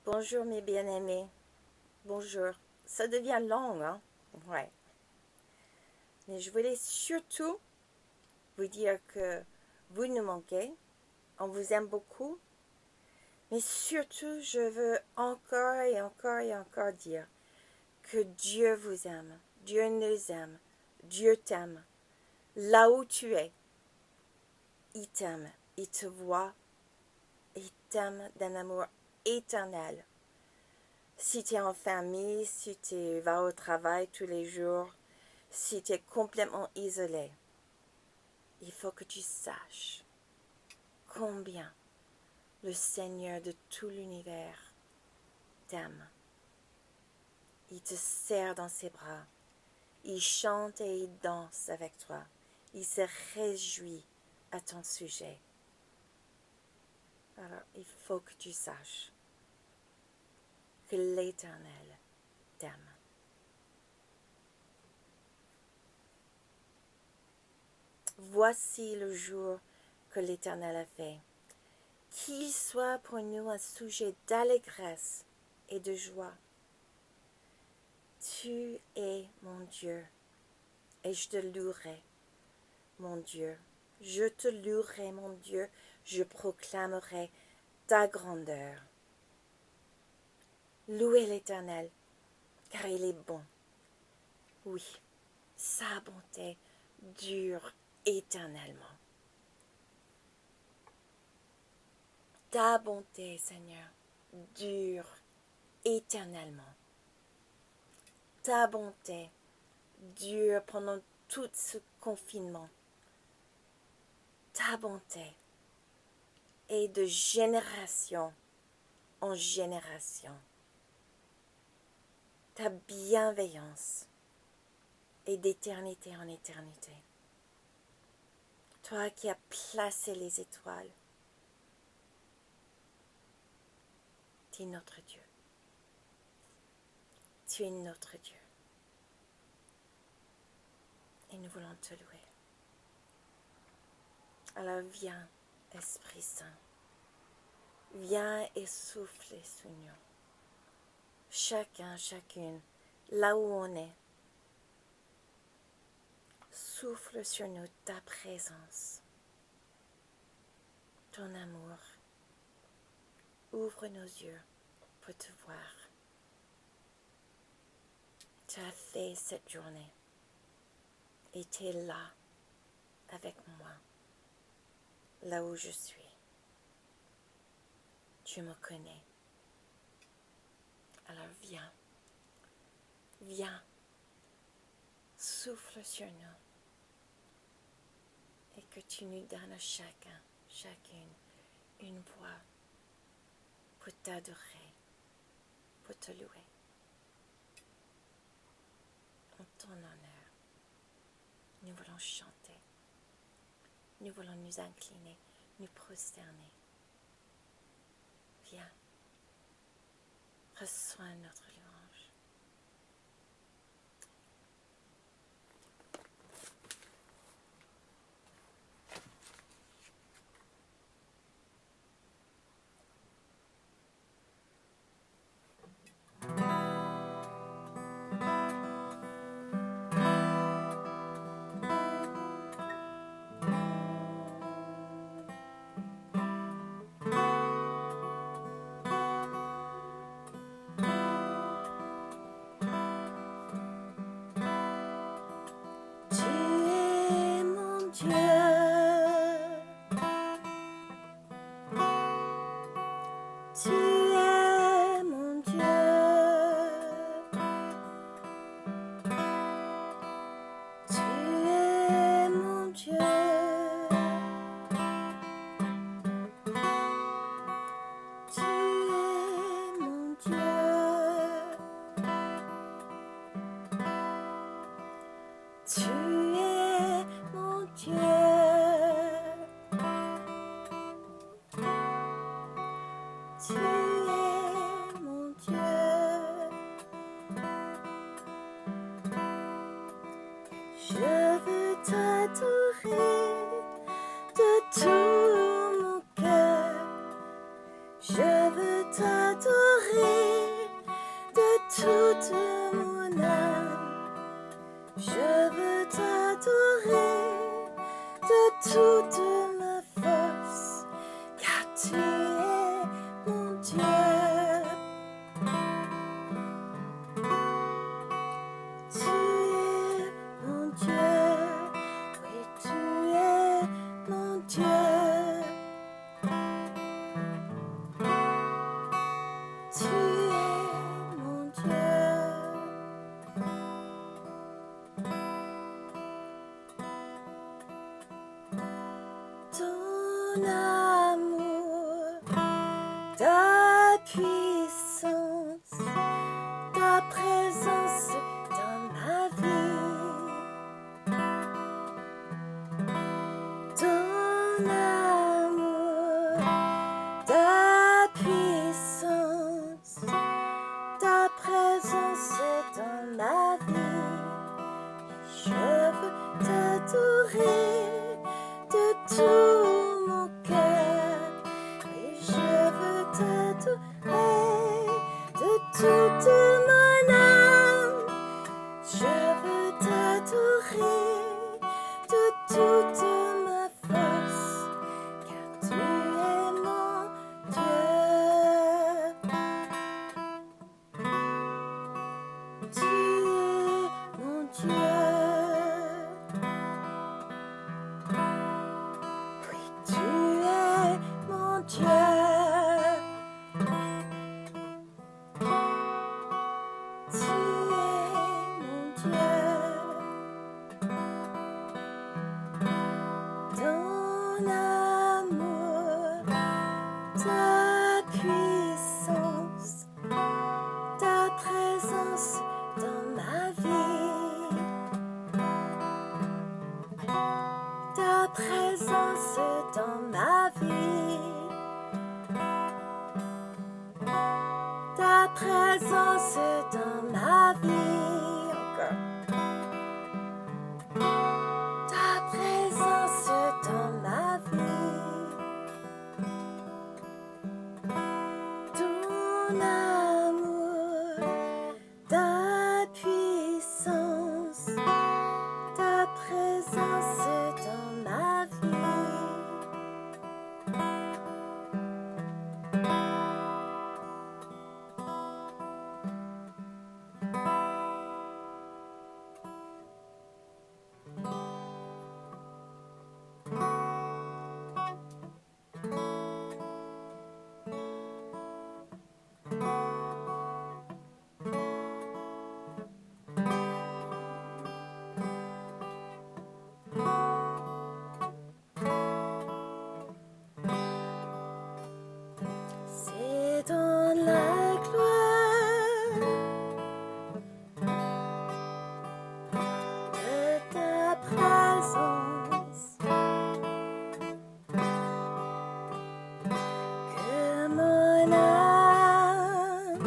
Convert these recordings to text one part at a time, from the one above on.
Bonjour mes bien-aimés. Bonjour. Ça devient long, hein? Ouais. Mais je voulais surtout vous dire que vous nous manquez. On vous aime beaucoup. Mais surtout, je veux encore et encore et encore dire que Dieu vous aime. Dieu nous aime. Dieu t'aime. Là où tu es, il t'aime. Il te voit. Il t'aime d'un amour éternel. Si tu es en famille, si tu vas au travail tous les jours, si tu es complètement isolé, il faut que tu saches combien le Seigneur de tout l'univers t'aime. Il te serre dans ses bras. Il chante et il danse avec toi. Il se réjouit à ton sujet. Alors, il faut que tu saches que l'Éternel t'aime. Voici le jour que l'Éternel a fait. Qu'il soit pour nous un sujet d'allégresse et de joie. Tu es mon Dieu, et je te louerai, mon Dieu. Je te louerai, mon Dieu, je proclamerai ta grandeur. Louez l'Éternel, car il est bon. Oui, sa bonté dure éternellement. Ta bonté, Seigneur, dure éternellement. Ta bonté dure pendant tout ce confinement. Ta bonté est de génération en génération. Ta bienveillance est d'éternité en éternité. Toi qui as placé les étoiles, tu es notre Dieu. Tu es notre Dieu. Et nous voulons te louer. Alors viens, Esprit Saint. Viens et souffle sur nous. Chacun, chacune, là où on est. Souffle sur nous ta présence, ton amour. Ouvre nos yeux pour te voir. Tu as fait cette journée et tu es là avec moi, là où je suis. Tu me connais. Alors viens, viens, souffle sur nous et que tu nous donnes à chacun, chacune, une voix pour t'adorer, pour te louer. En ton honneur, nous voulons chanter, nous voulons nous incliner, nous prosterner. Viens, reçois notre louange. Tu es mon Dieu. Tu es mon Dieu. Tu es mon Dieu. Tu es mon Dieu. Tu es mon Dieu. Tu es mon Dieu. Je veux t'adorer de tout mon cœur. Je veux t'adorer toute mon âme. Je veux t'adorer de toute ma force, car tu es mon Dieu. Tu es mon Dieu, oui tu es mon Dieu. Tu es mon Dieu. Ton amour, ta puissance, ta présence dans ma vie. Ton amour, ta puissance, ta présence dans ma vie. Je veux t'adorer de tout mon cœur. Et je veux t'adorer de toute mon âme. Je veux t'adorer de toute ma force, car tu es mon Dieu. Tu es mon Dieu. Oui, tu es mon Dieu. Tu es mon Dieu. Ton amour, ta puissance, ta présence dans ma vie. Ta présence dans ma vie. Ta présence dans ma vie. Encore. Ta présence dans ma vie. Ton amour, ta puissance, ta présence dans ma vie. C'est dans la gloire de ta présence que mon âme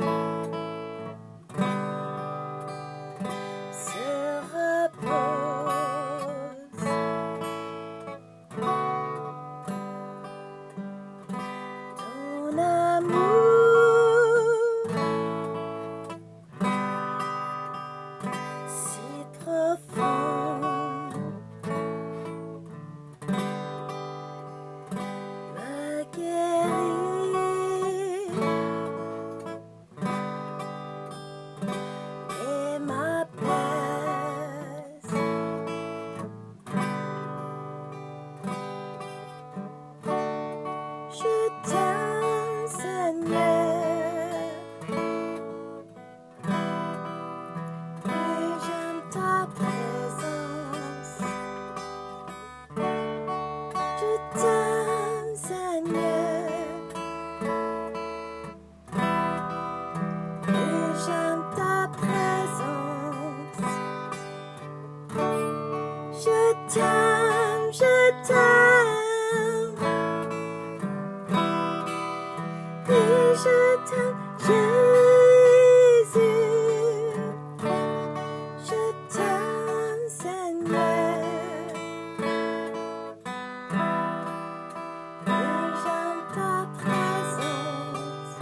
se repose. Ton amour si profond me guérit et m'apaise. Je t'aime, Seigneur, et j'aime ta présence. Je t'aime, Seigneur, et j'aime ta présence. Je t'aime, je t'aime, et je t'aime, Jésus. Je t'aime, Seigneur, et j'aime ta présence.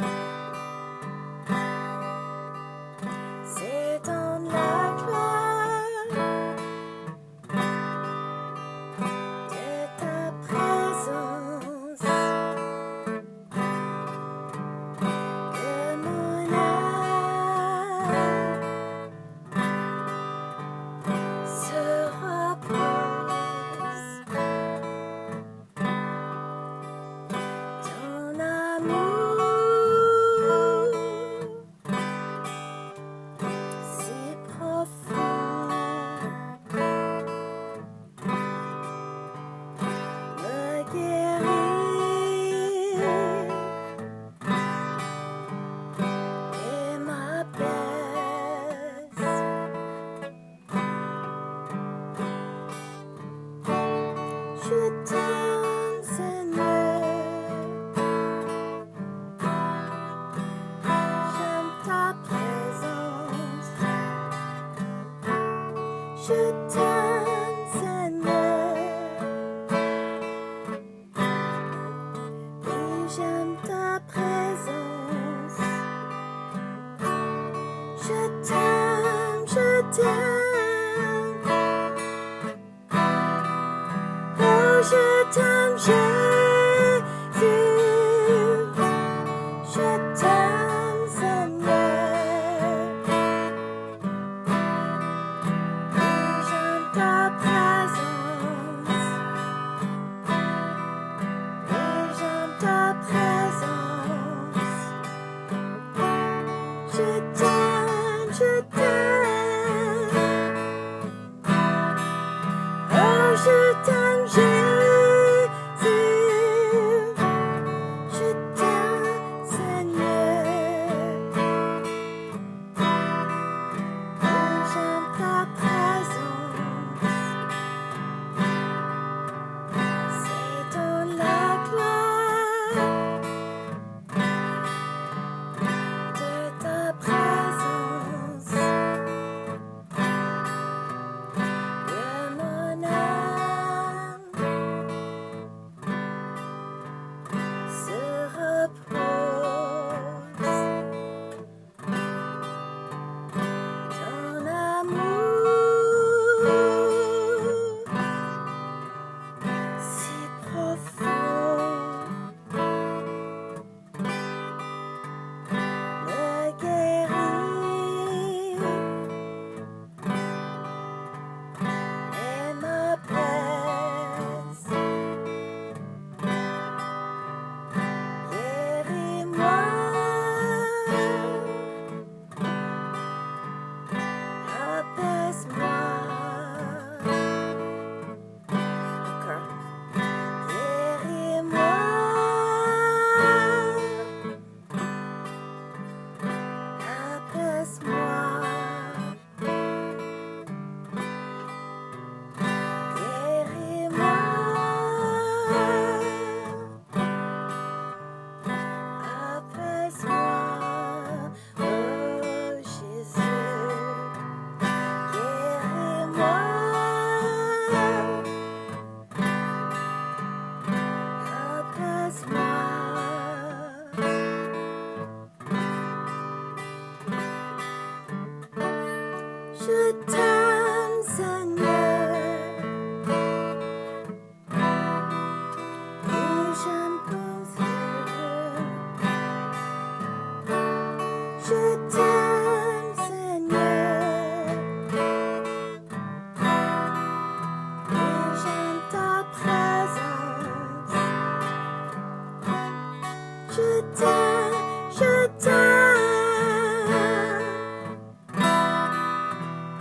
je t'aime.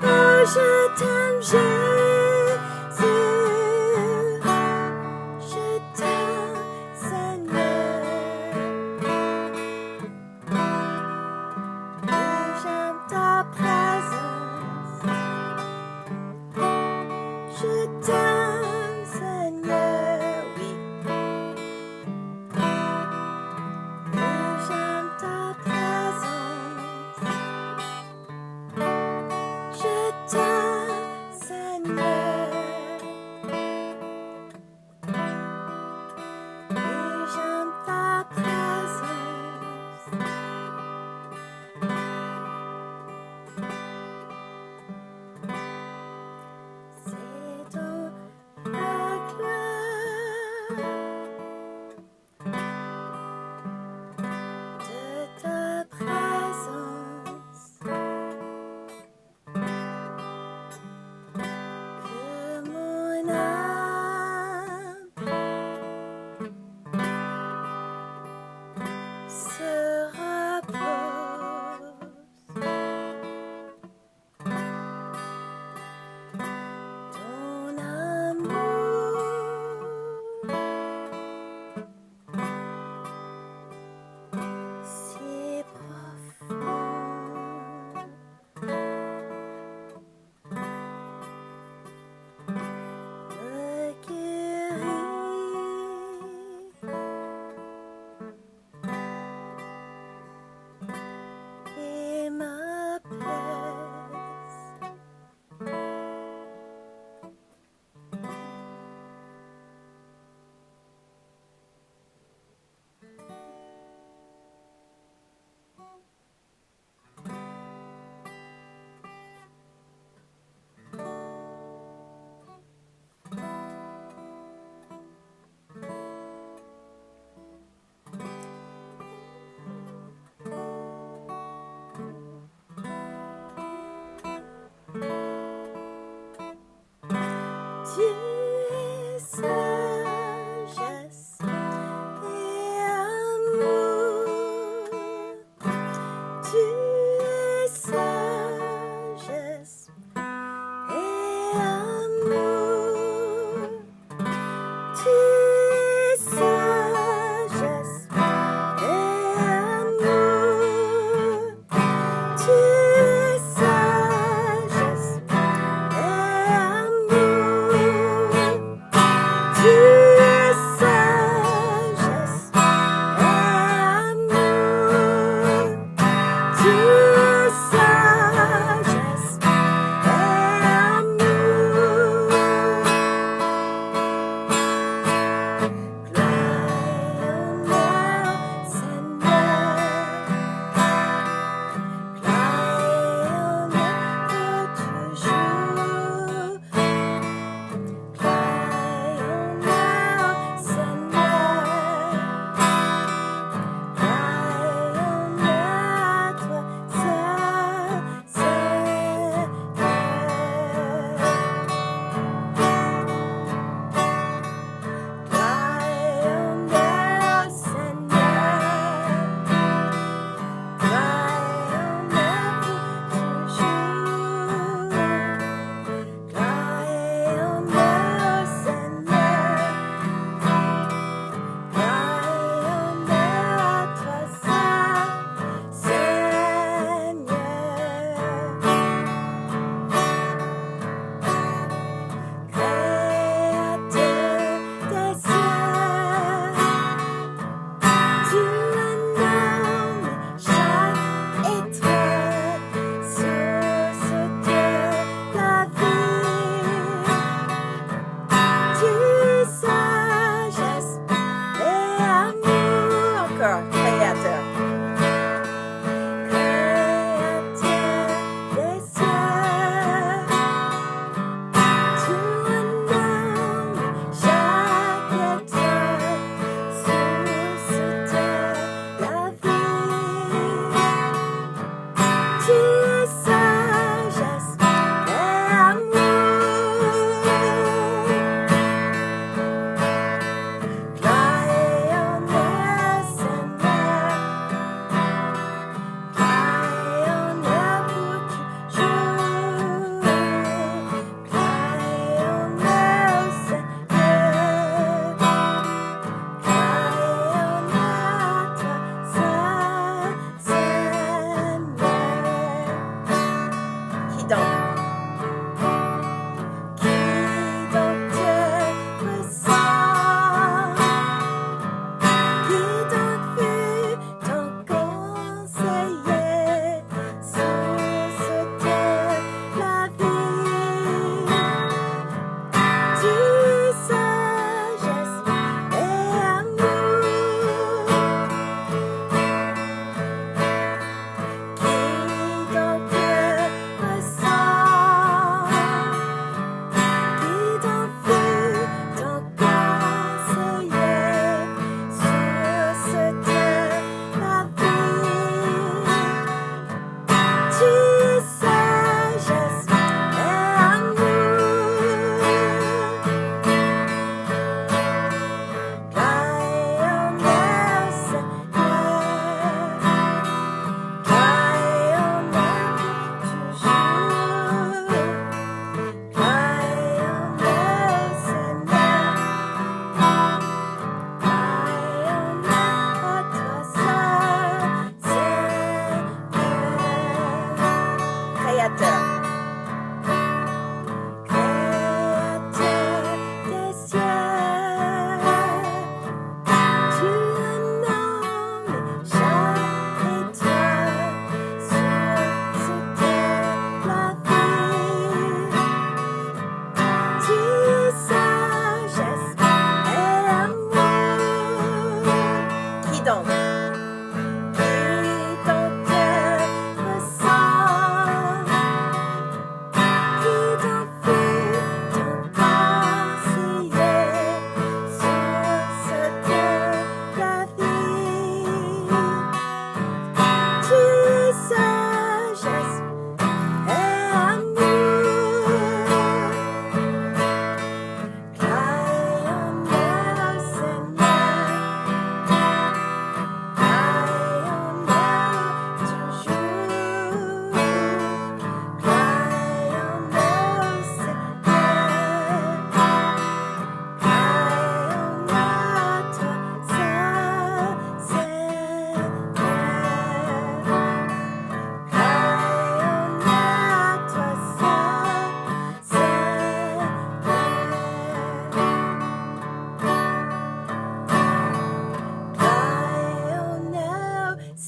Oh, je t'aime, Jésus. Je t'aime, Seigneur. Et j'aime ta présence. Je t'aime, Seigneur. Oui. Et j'aime ta présence. Je t'aime, Seigneur. Et j'aime ta présence. C'est dans la gloire de ta présence que mon âme se repose. Ton amour si profond me guérit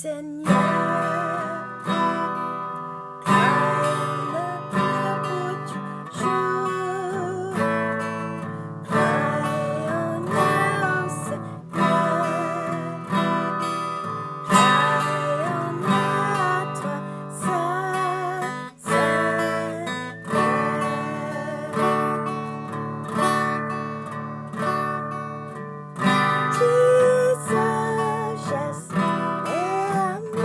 Seigneur. Croyons le jour. Croyons au Seigneur. Croyons à toi, Seigneur. Qui sagesse et amour.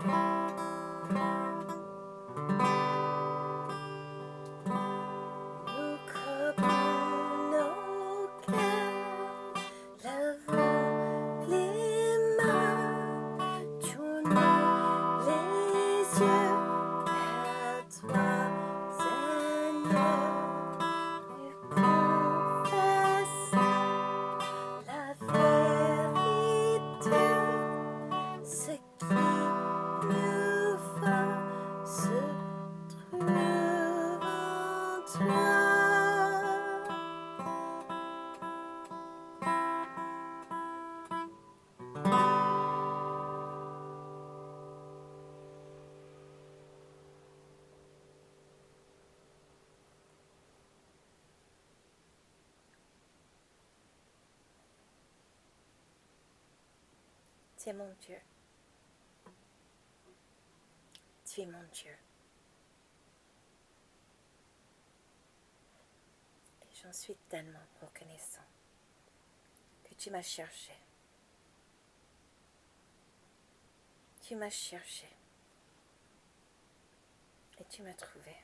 Nous crevons nos cœurs, levons les mains, tournons les yeux vers toi, Seigneur. Nous confessons la vérité, ce qui nous faut se trouve en toi. Tu es mon Dieu. Tu es mon Dieu. Et j'en suis tellement reconnaissant que tu m'as cherché. Tu m'as cherché. Et tu m'as trouvé.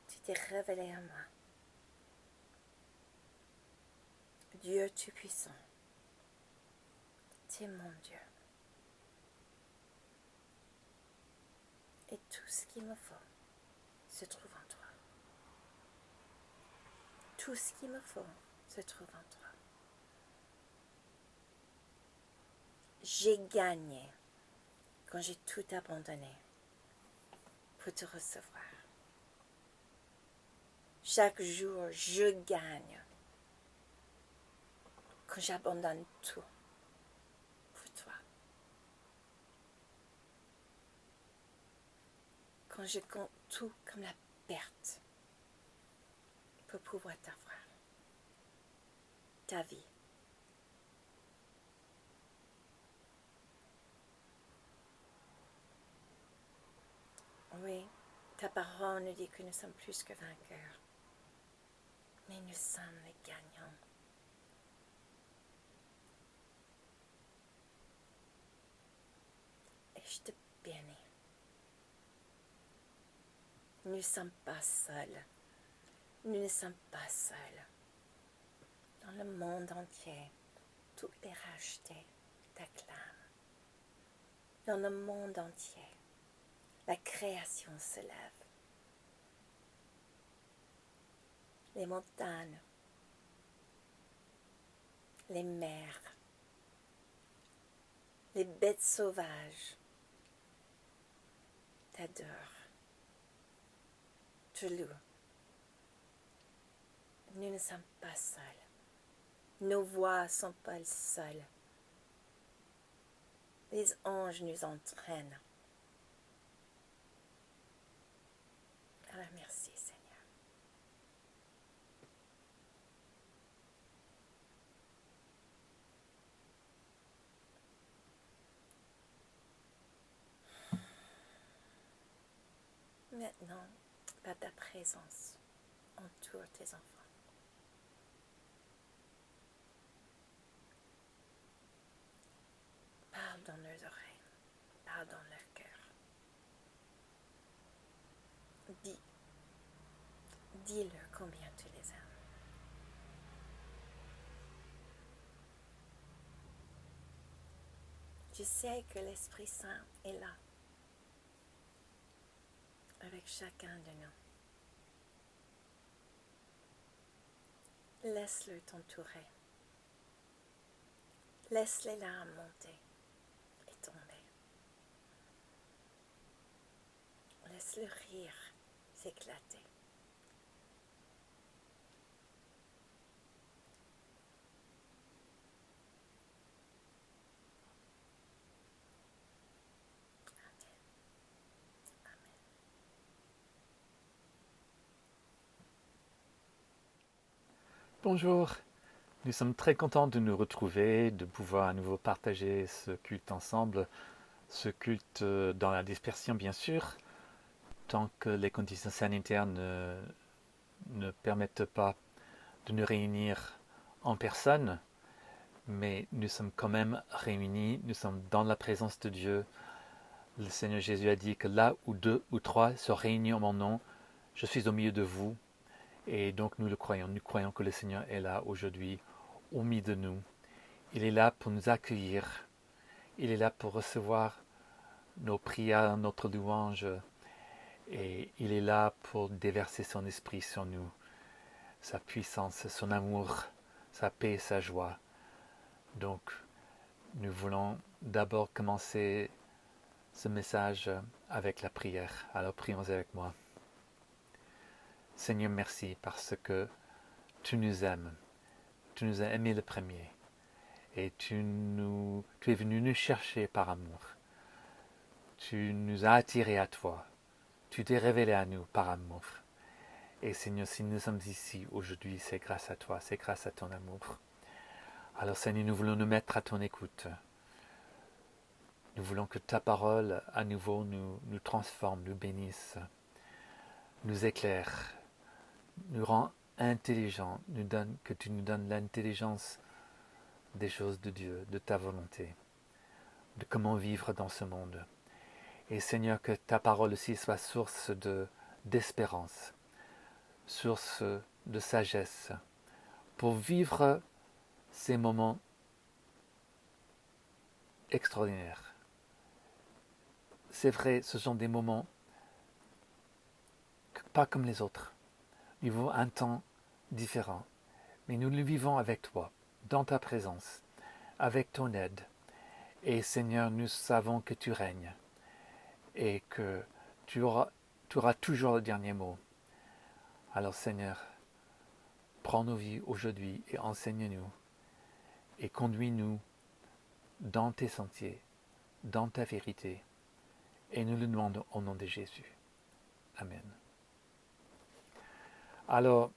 Tu t'es révélé à moi. Dieu Tout-Puissant. Tu es mon Dieu. Et tout ce qu'il me faut se trouve en toi. Tout ce qu'il me faut se trouve en toi. J'ai gagné quand j'ai tout abandonné pour te recevoir. Chaque jour, je gagne quand j'abandonne tout pour toi. Quand je compte tout comme la perte pour pouvoir t'avoir. Ta vie. Oui, ta parole nous dit que nous sommes plus que vainqueurs. Mais nous sommes les gagnants. Et je te bénis. Nous ne sommes pas seuls. Nous ne sommes pas seuls. Dans le monde entier, tous les rachetés t'acclament. Dans le monde entier, la création se lève. Les montagnes, les mers, les bêtes sauvages t'adorent, te louent. Nous ne sommes pas seuls. Nos voix ne sont pas seules. Les anges nous entraînent. Alors merci Seigneur. Maintenant, par ta présence, entoure tes enfants. Parle dans leurs oreilles, parle dans leur cœur. Dis-leur combien tu les aimes. Je sais que l'Esprit Saint est là, avec chacun de nous. Laisse-le t'entourer. Laisse les larmes monter et tomber. Laisse le rire s'éclater. Bonjour, nous sommes très contents de nous retrouver, de pouvoir à nouveau partager ce culte ensemble, ce culte dans la dispersion bien sûr, tant que les conditions sanitaires ne permettent pas de nous réunir en personne. mais nous sommes quand même réunis, nous sommes dans la présence de Dieu. Le Seigneur Jésus a dit que là où 2 ou 3 sont réunis en mon nom, je suis au milieu de vous. Et donc nous le croyons. Nous croyons que le Seigneur est là aujourd'hui, au milieu de nous. Il est là pour nous accueillir. Il est là pour recevoir nos prières, notre louange. Et il est là pour déverser son esprit sur nous, sa puissance, son amour, sa paix, sa joie. Donc, nous voulons d'abord commencer ce message avec la prière. Alors prions avec moi. Seigneur, merci parce que tu nous aimes. Tu nous as aimés le premier. Et tu es venu nous chercher par amour. Tu nous as attirés à toi. Tu t'es révélé à nous par amour. Et Seigneur, si nous sommes ici aujourd'hui, c'est grâce à toi, c'est grâce à ton amour. Alors Seigneur, nous voulons nous mettre à ton écoute. Nous voulons que ta parole, à nouveau, nous transforme, nous bénisse, nous éclaire, nous rend intelligents, que tu nous donnes l'intelligence des choses de Dieu, de ta volonté, de comment vivre dans ce monde. Et Seigneur, que ta parole aussi soit source d'espérance, source de sagesse, pour vivre ces moments extraordinaires. C'est vrai, ce sont des moments pas comme les autres. Nous vivons un temps différent, mais nous le vivons avec toi, dans ta présence, avec ton aide. Et Seigneur, nous savons que tu règnes et que tu auras toujours le dernier mot. Alors Seigneur, prends nos vies aujourd'hui et enseigne-nous et conduis-nous dans tes sentiers, dans ta vérité. Et nous le demandons au nom de Jésus. Amen. Alors,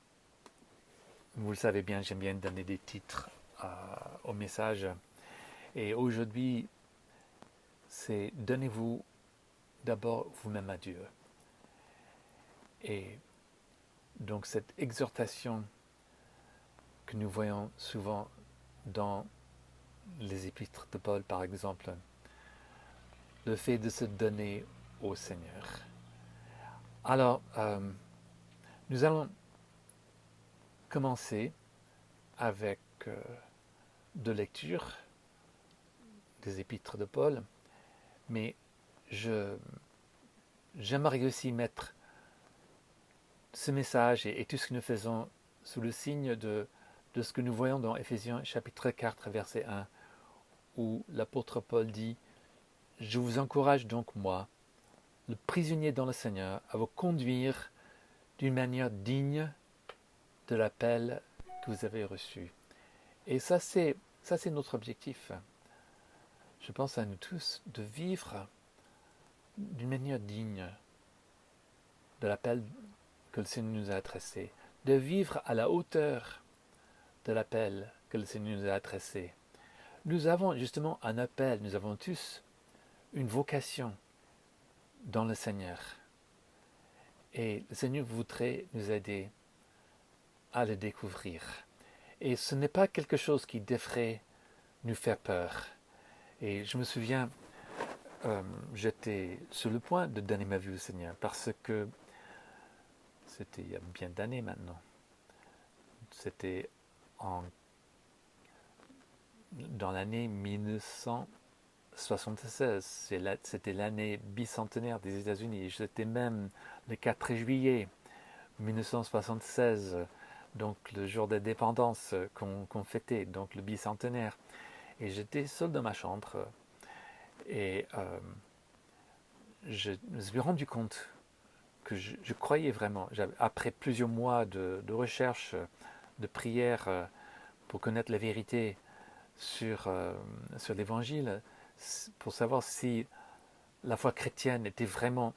vous le savez bien, j'aime bien donner des titres au message. Et aujourd'hui, c'est donnez-vous d'abord vous-même à Dieu. Et donc cette exhortation que nous voyons souvent dans les épîtres de Paul, par exemple, le fait de se donner au Seigneur. Alors, nous allons commencer avec deux lectures des épîtres de Paul, mais j'aimerais aussi mettre ce message et tout ce que nous faisons sous le signe de ce que nous voyons dans Éphésiens chapitre 4, verset 1, où l'apôtre Paul dit « Je vous encourage donc, moi, le prisonnier dans le Seigneur, à vous conduire d'une manière digne de l'appel que vous avez reçu. » Et ça, c'est notre objectif. Je pense à nous tous de vivre d'une manière digne de l'appel que le Seigneur nous a adressé, de vivre à la hauteur de l'appel que le Seigneur nous a adressé. Nous avons justement un appel, nous avons tous une vocation dans le Seigneur. Et le Seigneur voudrait nous aider à le découvrir. Et ce n'est pas quelque chose qui devrait nous faire peur. Et je me souviens, j'étais sur le point de donner ma vie au Seigneur parce que c'était il y a bien d'années maintenant. C'était dans l'année 1976. C'était l'année bicentenaire des États-Unis. C'était même le 4 juillet 1976, donc le jour d'indépendance qu'on fêtait, donc le bicentenaire. Et j'étais seul dans ma chambre et je me suis rendu compte que je croyais vraiment, après plusieurs mois de recherche, de prière pour connaître la vérité sur l'Évangile, pour savoir si la foi chrétienne était vraiment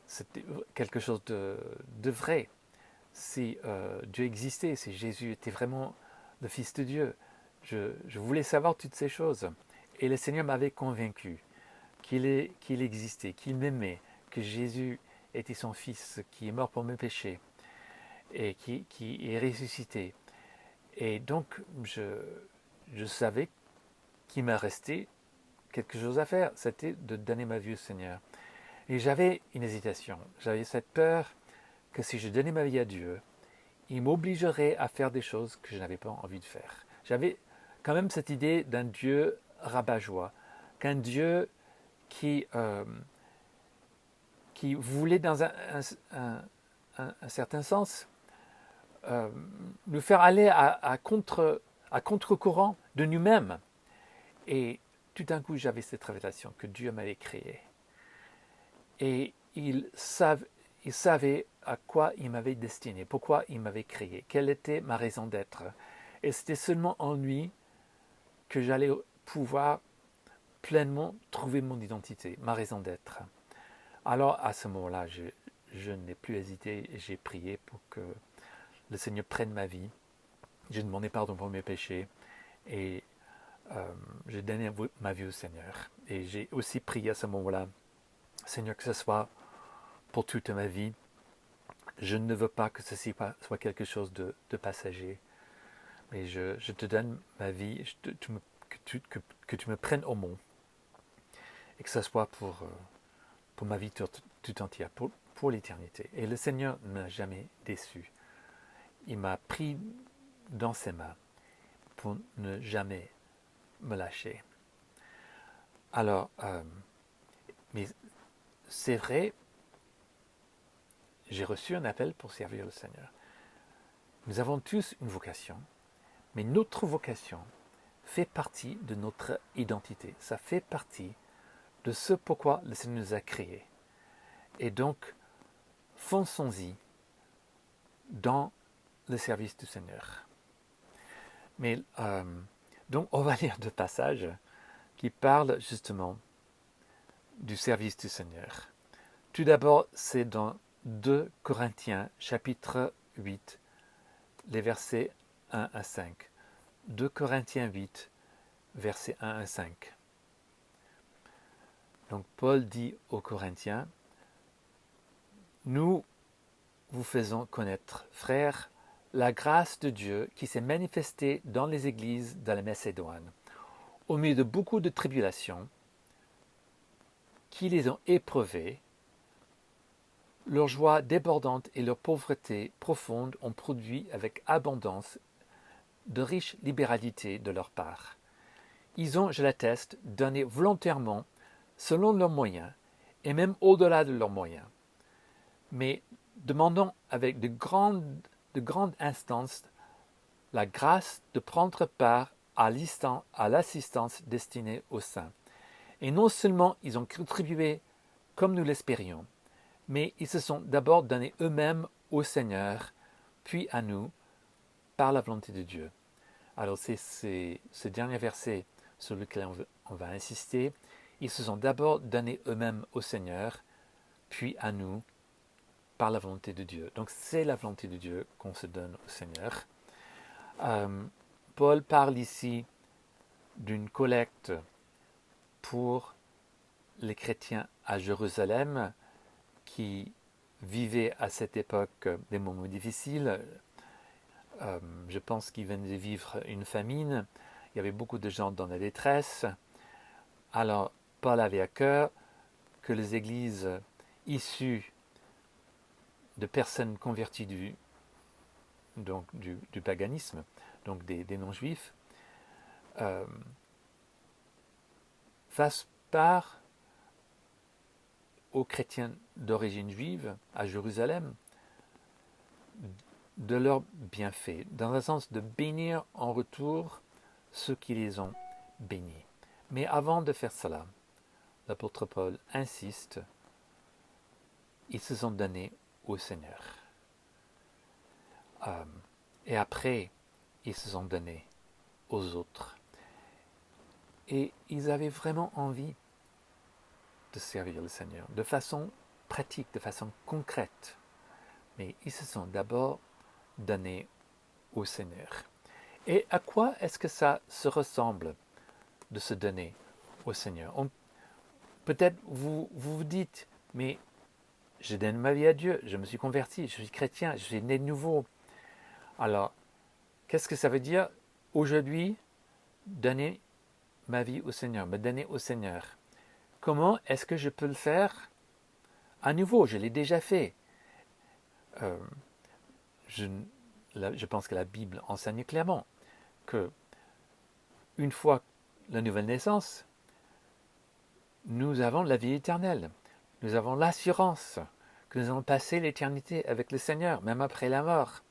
c'était quelque chose de vrai, si Dieu existait, si Jésus était vraiment le Fils de Dieu. Je voulais savoir toutes ces choses. Et le Seigneur m'avait convaincu qu'il existait, qu'il m'aimait, que Jésus était son Fils, qui est mort pour mes péchés et qui est ressuscité. Et donc, je savais qu'il m'a resté quelque chose à faire, c'était de donner ma vie au Seigneur. Et j'avais une hésitation, j'avais cette peur que si je donnais ma vie à Dieu, il m'obligerait à faire des choses que je n'avais pas envie de faire. J'avais quand même cette idée d'un Dieu rabat-joie, qu'un Dieu qui voulait dans un certain sens nous faire aller à contre-courant de nous-mêmes. Et tout d'un coup, j'avais cette révélation que Dieu m'avait créé. Et il savait à quoi il m'avait destiné, pourquoi il m'avait créé, quelle était ma raison d'être. Et c'était seulement en lui que j'allais pouvoir pleinement trouver mon identité, ma raison d'être. Alors à ce moment-là, je n'ai plus hésité et j'ai prié pour que le Seigneur prenne ma vie. J'ai demandé pardon pour mes péchés et j'ai donné ma vie au Seigneur. Et j'ai aussi prié à ce moment-là, Seigneur, que ce soit pour toute ma vie. Je ne veux pas que ceci soit quelque chose de passager. Mais je te donne ma vie, que tu me prennes au mot. Et que ce soit pour ma vie tout entière, pour l'éternité. Et le Seigneur ne m'a jamais déçu. Il m'a pris dans ses mains pour ne jamais me lâcher. Alors, mais c'est vrai, j'ai reçu un appel pour servir le Seigneur. Nous avons tous une vocation, mais notre vocation fait partie de notre identité. Ça fait partie de ce pourquoi le Seigneur nous a créés. Et donc, fonçons-y dans le service du Seigneur. Mais donc, on va lire deux passages qui parlent justement du service du Seigneur. Tout d'abord, c'est dans 2 Corinthiens, chapitre 8, les versets 1 à 5. 2 Corinthiens 8, versets 1 à 5. Donc, Paul dit aux Corinthiens, « Nous vous faisons connaître, frères, la grâce de Dieu qui s'est manifestée dans les églises de la Macédoine, au milieu de beaucoup de tribulations qui les ont éprouvées. Leur joie débordante et leur pauvreté profonde ont produit avec abondance de riches libéralités de leur part. Ils ont, je l'atteste, donné volontairement, selon leurs moyens, et même au-delà de leurs moyens, mais demandant avec de grandes instances la grâce de prendre part à l'assistance destinée aux saints. Et non seulement ils ont contribué comme nous l'espérions, mais ils se sont d'abord donnés eux-mêmes au Seigneur, puis à nous, par la volonté de Dieu. Alors c'est ce dernier verset sur lequel on va insister. Ils se sont d'abord donnés eux-mêmes au Seigneur, puis à nous, par la volonté de Dieu. Donc c'est la volonté de Dieu qu'on se donne au Seigneur. Paul parle ici d'une collecte pour les chrétiens à Jérusalem qui vivaient à cette époque des moments difficiles. Je pense qu'ils venaient de vivre une famine. Il y avait beaucoup de gens dans la détresse. Alors, Paul avait à cœur que les églises issues de personnes converties du paganisme, donc des non-juifs, fassent part aux chrétiens d'origine juive à Jérusalem de leurs bienfaits, dans le sens de bénir en retour ceux qui les ont bénis. Mais avant de faire cela, l'apôtre Paul insiste, ils se sont donnés au Seigneur. Et après, ils se sont donnés aux autres. Et ils avaient vraiment envie de servir le Seigneur, de façon pratique, de façon concrète. Mais ils se sont d'abord donnés au Seigneur. Et à quoi est-ce que ça se ressemble de se donner au Seigneur? Peut-être vous dites, mais je donne ma vie à Dieu, je me suis converti, je suis chrétien, je suis né de nouveau. Alors, Qu'est-ce que ça veut dire aujourd'hui donner ma vie au Seigneur, me donner au Seigneur? Comment est-ce que je peux le faire à nouveau? Je l'ai déjà fait. Euh, je pense que la Bible enseigne clairement que une fois la nouvelle naissance, nous avons la vie éternelle. Nous avons l'assurance que nous allons passer l'éternité avec le Seigneur, même après la mort.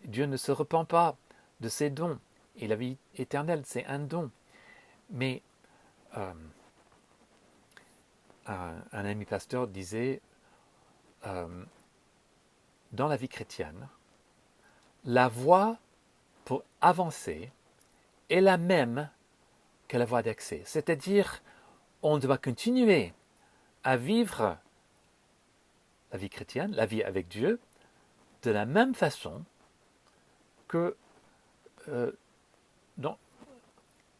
Dieu ne se repent pas de ses dons. Et la vie éternelle, c'est un don. Mais un ami pasteur disait, dans la vie chrétienne, la voie pour avancer est la même que la voie d'accès. C'est-à-dire, on doit continuer à vivre la vie chrétienne, la vie avec Dieu, de la même façon que de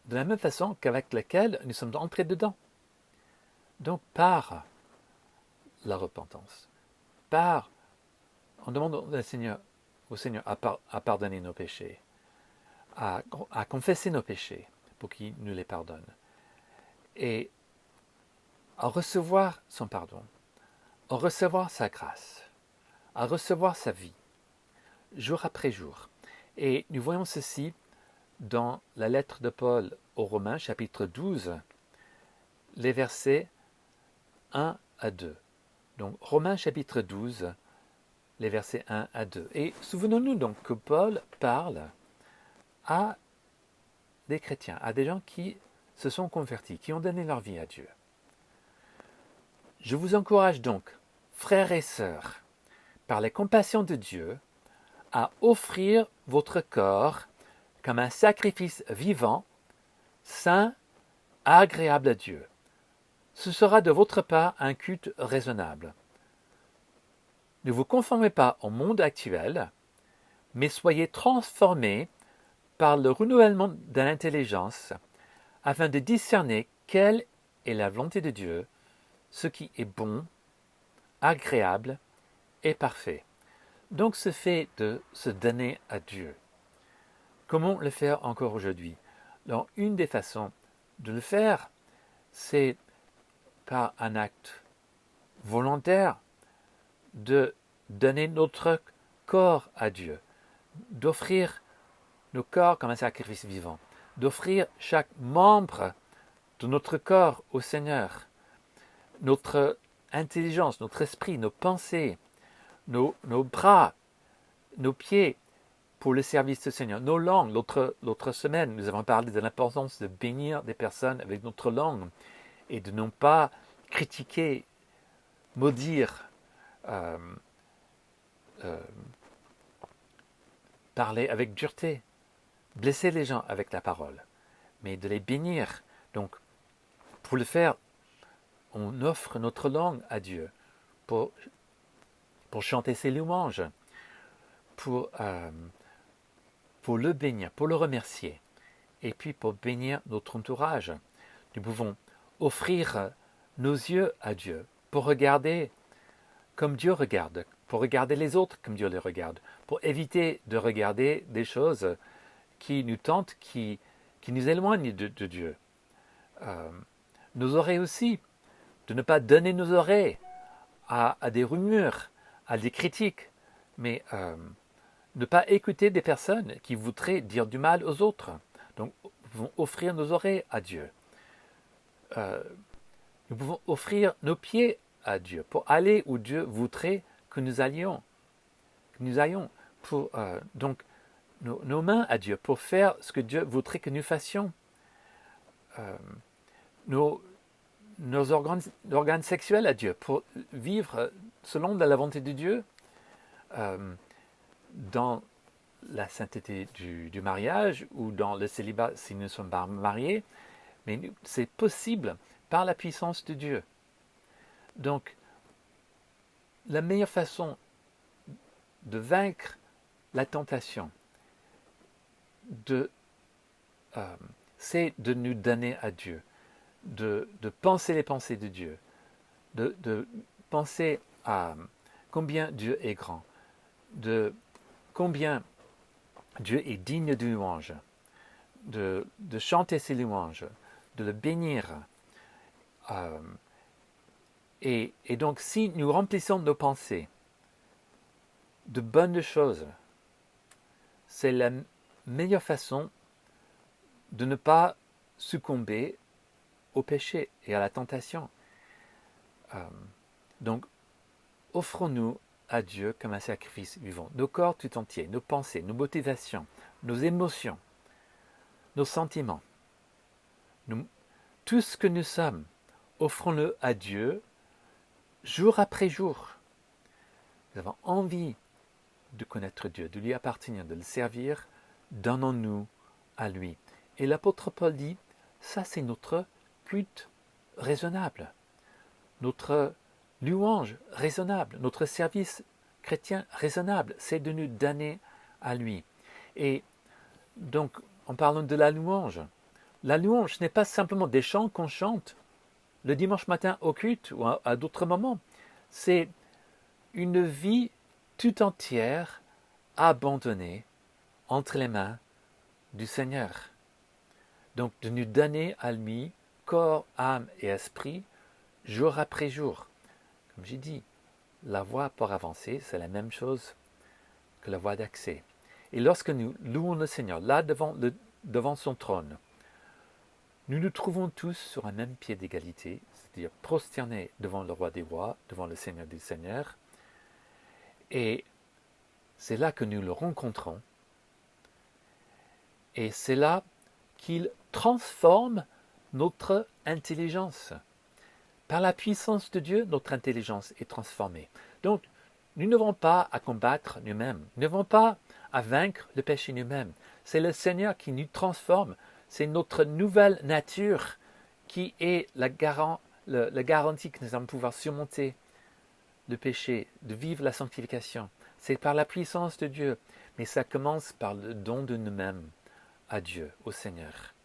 la même façon qu'avec laquelle nous sommes entrés dedans. Donc par la repentance, on demande au Seigneur à pardonner nos péchés, à confesser nos péchés pour qu'il nous les pardonne, et à recevoir son pardon, à recevoir sa grâce, à recevoir sa vie, jour après jour. Et nous voyons ceci dans la lettre de Paul aux Romains, chapitre 12, les versets 1 à 2. Donc, Romains, chapitre 12, les versets 1 à 2. Et souvenons-nous donc que Paul parle à des chrétiens, à des gens qui se sont convertis, qui ont donné leur vie à Dieu. Je vous encourage donc, frères et sœurs, par la compassion de Dieu, à offrir votre corps comme un sacrifice vivant, saint, agréable à Dieu. Ce sera de votre part un culte raisonnable. Ne vous conformez pas au monde actuel, mais soyez transformés par le renouvellement de l'intelligence, afin de discerner quelle est la volonté de Dieu, ce qui est bon, agréable et parfait. Donc ce fait de se donner à Dieu. Comment le faire encore aujourd'hui? Alors, une des façons de le faire, c'est par un acte volontaire de donner notre corps à Dieu, d'offrir nos corps comme un sacrifice vivant, d'offrir chaque membre de notre corps au Seigneur, notre intelligence, notre esprit, nos pensées, nos bras, nos pieds pour le service du Seigneur, nos langues. L'autre semaine, nous avons parlé de l'importance de bénir des personnes avec notre langue et de non pas critiquer, maudire, parler avec dureté, blesser les gens avec la parole, mais de les bénir. Donc, pour le faire, on offre notre langue à Dieu pour chanter ses louanges, pour le bénir, pour le remercier, et puis pour bénir notre entourage. Nous pouvons offrir nos yeux à Dieu pour regarder comme Dieu regarde, pour regarder les autres comme Dieu les regarde, pour éviter de regarder des choses qui nous tentent, qui nous éloignent de Dieu. Nos oreilles aussi, de ne pas donner nos oreilles à des rumeurs, à des critiques, mais ne pas écouter des personnes qui voudraient dire du mal aux autres. Donc, nous pouvons offrir nos oreilles à Dieu. Nous pouvons offrir nos pieds à Dieu pour aller où Dieu voudrait que nous allions. Pour, donc, nos mains à Dieu pour faire ce que Dieu voudrait que nous fassions. Nos organes sexuels à Dieu pour vivre selon la volonté de Dieu. Dans la sainteté du mariage ou dans le célibat si nous ne sommes pas mariés, mais c'est possible par la puissance de Dieu. Donc, la meilleure façon de vaincre la tentation, c'est de nous donner à Dieu, de penser les pensées de Dieu, de penser à combien Dieu est grand, de combien Dieu est digne de louange, de chanter ses louanges, de le bénir. Et donc, si nous remplissons nos pensées de bonnes choses, c'est la meilleure façon de ne pas succomber au péché et à la tentation. Donc, offrons-nous à Dieu comme un sacrifice vivant, nos corps tout entiers, nos pensées, nos motivations, nos émotions, nos sentiments, tout ce que nous sommes, offrons-le à Dieu jour après jour. Nous avons envie de connaître Dieu, de lui appartenir, de le servir, donnons-nous à lui. Et l'apôtre Paul dit, ça c'est notre culte raisonnable, notre louange raisonnable, notre service chrétien raisonnable, c'est de nous donner à lui. Et donc, en parlant de la louange n'est pas simplement des chants qu'on chante le dimanche matin au culte ou à d'autres moments. C'est une vie tout entière abandonnée entre les mains du Seigneur. Donc de nous donner à lui corps, âme et esprit jour après jour. Comme j'ai dit, la voie pour avancer, c'est la même chose que la voie d'accès. Et lorsque nous louons le Seigneur, là devant son trône, nous nous trouvons tous sur un même pied d'égalité, c'est-à-dire prosternés devant le roi des rois, devant le Seigneur des seigneurs. Et c'est là que nous le rencontrons. Et c'est là qu'il transforme notre intelligence. Par la puissance de Dieu, notre intelligence est transformée. Donc, nous n'avons pas à combattre nous-mêmes. Nous n'avons pas à vaincre le péché nous-mêmes. C'est le Seigneur qui nous transforme. C'est notre nouvelle nature qui est la garantie que nous allons pouvoir surmonter le péché, de vivre la sanctification. C'est par la puissance de Dieu. Mais ça commence par le don de nous-mêmes à Dieu, au Seigneur.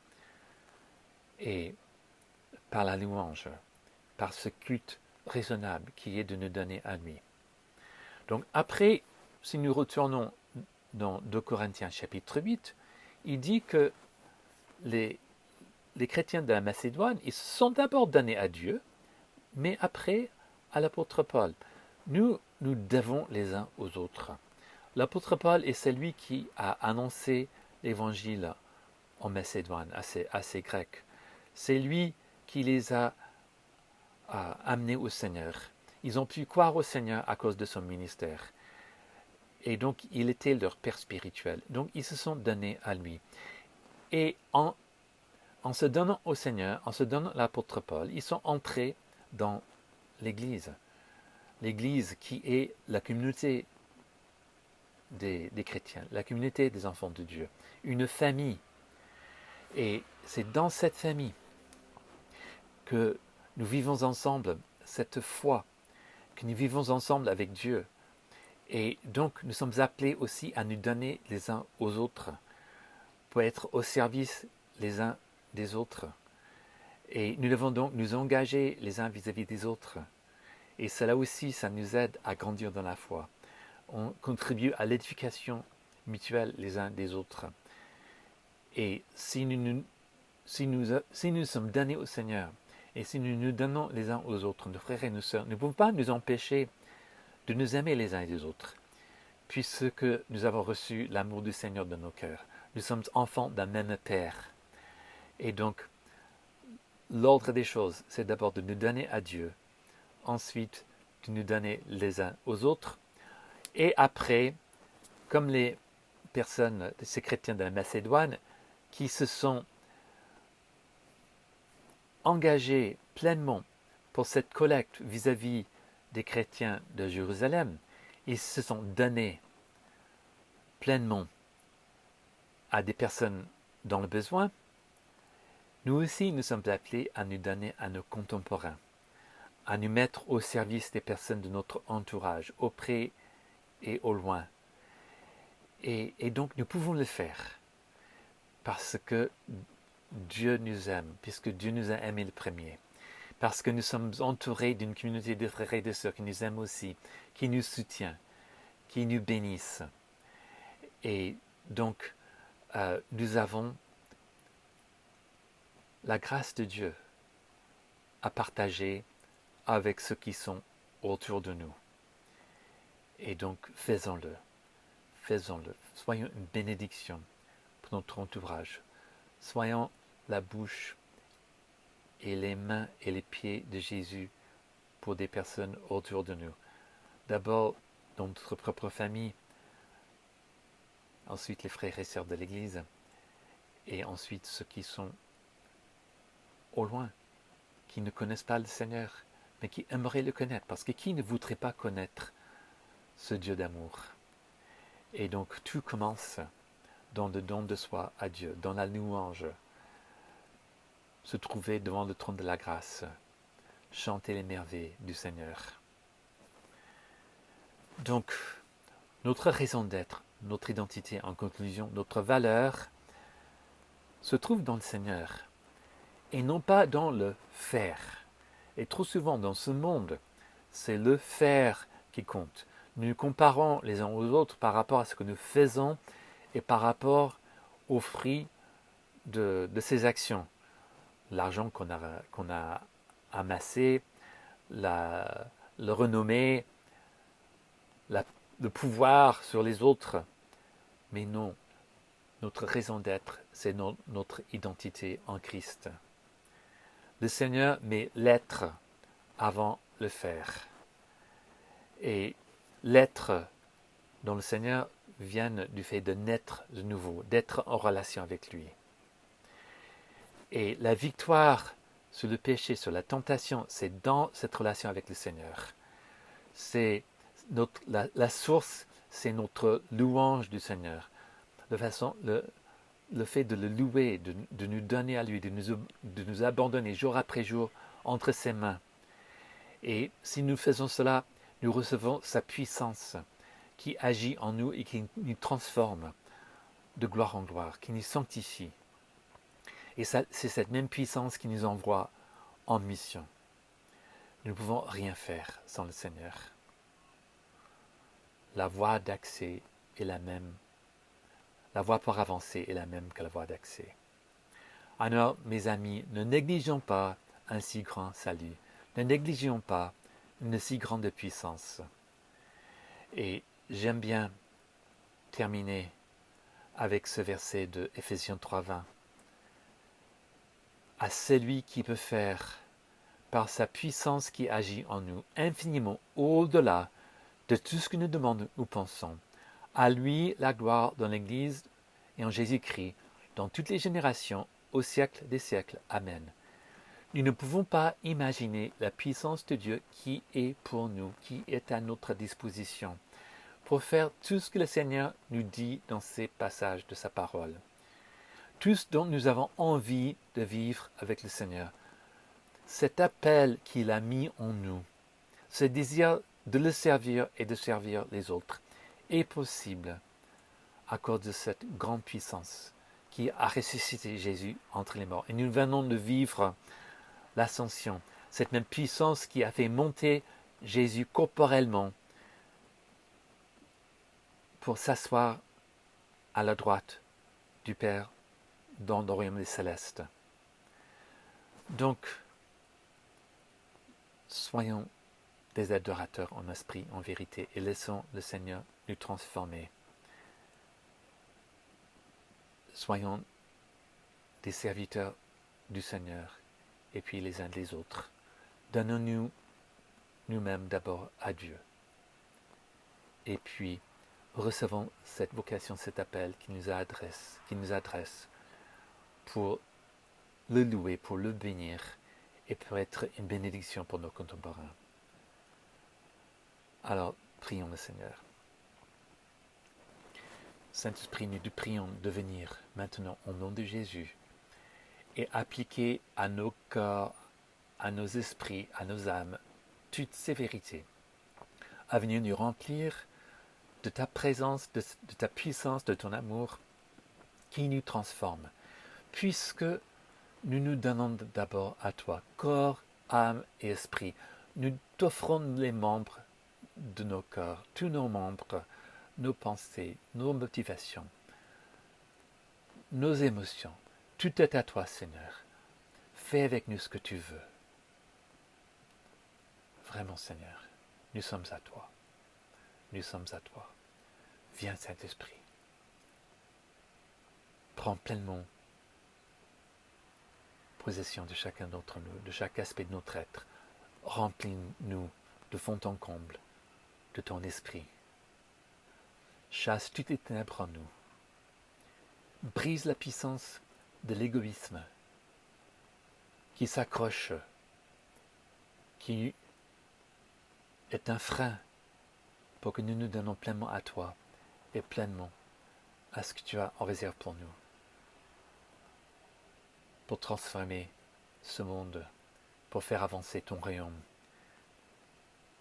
Et par la louange, par ce culte raisonnable qui est de nous donner à lui. Donc après, si nous retournons dans 2 Corinthiens chapitre 8, il dit que les chrétiens de la Macédoine, ils se sont d'abord donnés à Dieu, mais après à l'apôtre Paul. Nous devons les uns aux autres. L'apôtre Paul est celui qui a annoncé l'évangile en Macédoine à ces Grecs. C'est lui qui les a amenés au Seigneur. Ils ont pu croire au Seigneur à cause de son ministère. Et donc, il était leur père spirituel. Donc, ils se sont donnés à lui. Et en se donnant au Seigneur, en se donnant à l'apôtre Paul, ils sont entrés dans l'Église. L'Église qui est la communauté des chrétiens, la communauté des enfants de Dieu, une famille. Et c'est dans cette famille que nous vivons ensemble cette foi, que nous vivons ensemble avec Dieu. Et donc, nous sommes appelés aussi à nous donner les uns aux autres, pour être au service les uns des autres. Et nous devons donc nous engager les uns vis-à-vis des autres. Et cela aussi, ça nous aide à grandir dans la foi. On contribue à l'édification mutuelle les uns des autres. Et si nous sommes donnés au Seigneur, et si nous nous donnons les uns aux autres, nos frères et nos sœurs, nous ne pouvons pas nous empêcher de nous aimer les uns et les autres, puisque nous avons reçu l'amour du Seigneur dans nos cœurs. Nous sommes enfants d'un même Père. Et donc, l'ordre des choses, c'est d'abord de nous donner à Dieu, ensuite de nous donner les uns aux autres, et après, comme les personnes, ces chrétiens de la Macédoine, qui se sont engagés pleinement pour cette collecte vis-à-vis des chrétiens de Jérusalem, ils se sont donnés pleinement à des personnes dans le besoin. Nous aussi, nous sommes appelés à nous donner à nos contemporains, à nous mettre au service des personnes de notre entourage, auprès et au loin. Et donc, nous pouvons le faire parce que Dieu nous aime, puisque Dieu nous a aimés le premier. Parce que nous sommes entourés d'une communauté de frères et de sœurs qui nous aiment aussi, qui nous soutient, qui nous bénissent. Et Donc, nous avons la grâce de Dieu à partager avec ceux qui sont autour de nous. Et donc, faisons-le. Faisons-le. Soyons une bénédiction pour notre entourage. Soyons la bouche et les mains et les pieds de Jésus pour des personnes autour de nous. D'abord, dans notre propre famille, ensuite les frères et sœurs de l'Église, et ensuite ceux qui sont au loin, qui ne connaissent pas le Seigneur, mais qui aimeraient le connaître, parce que qui ne voudrait pas connaître ce Dieu d'amour? Et donc tout commence dans le don de soi à Dieu, dans la louange, se trouver devant le trône de la grâce, chanter les merveilles du Seigneur. Donc, notre raison d'être, notre identité, en conclusion, notre valeur, se trouve dans le Seigneur, et non pas dans le faire. Et trop souvent dans ce monde, c'est le faire qui compte. Nous nous comparons les uns aux autres par rapport à ce que nous faisons et par rapport aux fruits de ces actions. L'argent qu'on a amassé, le renommée, le pouvoir sur les autres. Mais non, notre raison d'être, c'est notre identité en Christ. Le Seigneur met l'être avant le faire. Et l'être dans le Seigneur vient du fait de naître de nouveau, d'être en relation avec lui. Et la victoire sur le péché, sur la tentation, c'est dans cette relation avec le Seigneur. C'est la source, c'est notre louange du Seigneur. De façon, le fait de le louer, de nous donner à lui, de nous abandonner jour après jour entre ses mains. Et si nous faisons cela, nous recevons sa puissance qui agit en nous et qui nous transforme de gloire en gloire, qui nous sanctifie. Et c'est cette même puissance qui nous envoie en mission. Nous ne pouvons rien faire sans le Seigneur. La voie d'accès est la même. La voie pour avancer est la même que la voie d'accès. Alors, mes amis, ne négligeons pas un si grand salut. Ne négligeons pas une si grande puissance. Et j'aime bien terminer avec ce verset de Éphésiens 3:20. À celui qui peut faire, par sa puissance qui agit en nous, infiniment au-delà de tout ce que nous demandons ou pensons. À lui la gloire dans l'Église et en Jésus-Christ, dans toutes les générations, au siècle des siècles. Amen. Nous ne pouvons pas imaginer la puissance de Dieu qui est pour nous, qui est à notre disposition, pour faire tout ce que le Seigneur nous dit dans ces passages de sa parole. Tout ce dont nous avons envie de vivre avec le Seigneur. Cet appel qu'il a mis en nous, ce désir de le servir et de servir les autres, est possible à cause de cette grande puissance qui a ressuscité Jésus entre les morts. Et nous venons de vivre l'ascension, cette même puissance qui a fait monter Jésus corporellement pour s'asseoir à la droite du Père dans le royaume des célestes. Donc, soyons des adorateurs en esprit, en vérité, et laissons le Seigneur nous transformer. Soyons des serviteurs du Seigneur, et puis les uns des autres. Donnons-nous nous-mêmes d'abord à Dieu. Et puis, recevons cette vocation, cet appel qui nous adresse pour le louer, pour le bénir, et pour être une bénédiction pour nos contemporains. Alors, prions le Seigneur. Saint-Esprit, nous te prions de venir maintenant au nom de Jésus et appliquer à nos corps, à nos esprits, à nos âmes, toutes ces vérités, à venir nous remplir de ta présence, de ta puissance, de ton amour qui nous transforme, puisque nous nous donnons d'abord à toi, corps, âme et esprit. Nous t'offrons les membres de nos corps, tous nos membres, nos pensées, nos motivations, nos émotions. Tout est à toi, Seigneur. Fais avec nous ce que tu veux. Vraiment, Seigneur, nous sommes à toi. Nous sommes à toi. Viens, Saint-Esprit. Prends pleinement possession de chacun d'entre nous, de chaque aspect de notre être. Remplis-nous de fond en comble de ton esprit. Chasse toutes les ténèbres en nous. Brise la puissance de l'égoïsme qui s'accroche, qui est un frein pour que nous nous donnons pleinement à toi et pleinement à ce que tu as en réserve pour nous, pour transformer ce monde, pour faire avancer ton royaume,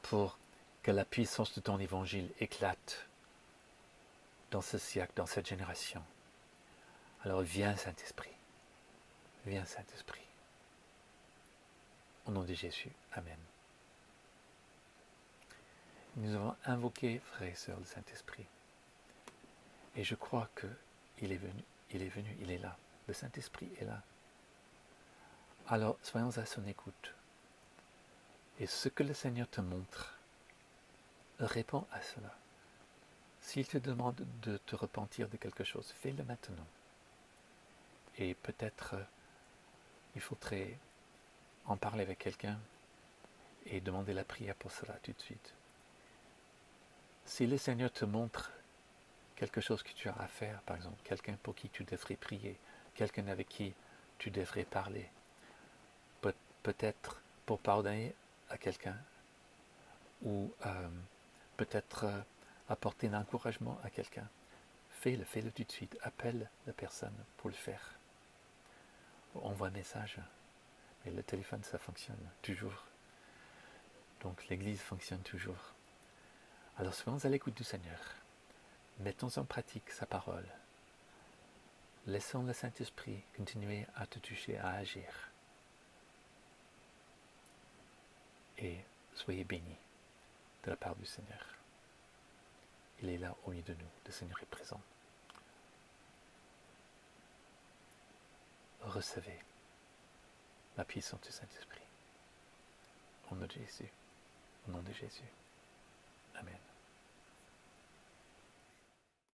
pour que la puissance de ton évangile éclate dans ce siècle, dans cette génération. Alors viens, Saint-Esprit. Viens, Saint-Esprit. Au nom de Jésus. Amen. Nous avons invoqué, frères et sœurs, le Saint-Esprit. Et je crois qu'il est venu, il est là. Le Saint-Esprit est là. Alors, soyons à son écoute. Et ce que le Seigneur te montre, réponds à cela. S'il te demande de te repentir de quelque chose, fais-le maintenant. Et peut-être il faudrait en parler avec quelqu'un et demander la prière pour cela tout de suite. Si le Seigneur te montre quelque chose que tu as à faire, par exemple, quelqu'un pour qui tu devrais prier, quelqu'un avec qui tu devrais parler, peut-être pour pardonner à quelqu'un, ou peut-être apporter un encouragement à quelqu'un, fais-le tout de suite, appelle la personne pour le faire. Envoie un message, mais le téléphone ça fonctionne toujours, donc l'église fonctionne toujours. Alors soyons à l'écoute du Seigneur, mettons en pratique sa parole, laissons le Saint-Esprit continuer à te toucher, à agir, et soyez bénis de la part du Seigneur. Il est là au milieu de nous, le Seigneur est présent. Recevez la puissance du Saint-Esprit. Au nom de Jésus. Au nom de Jésus. Amen.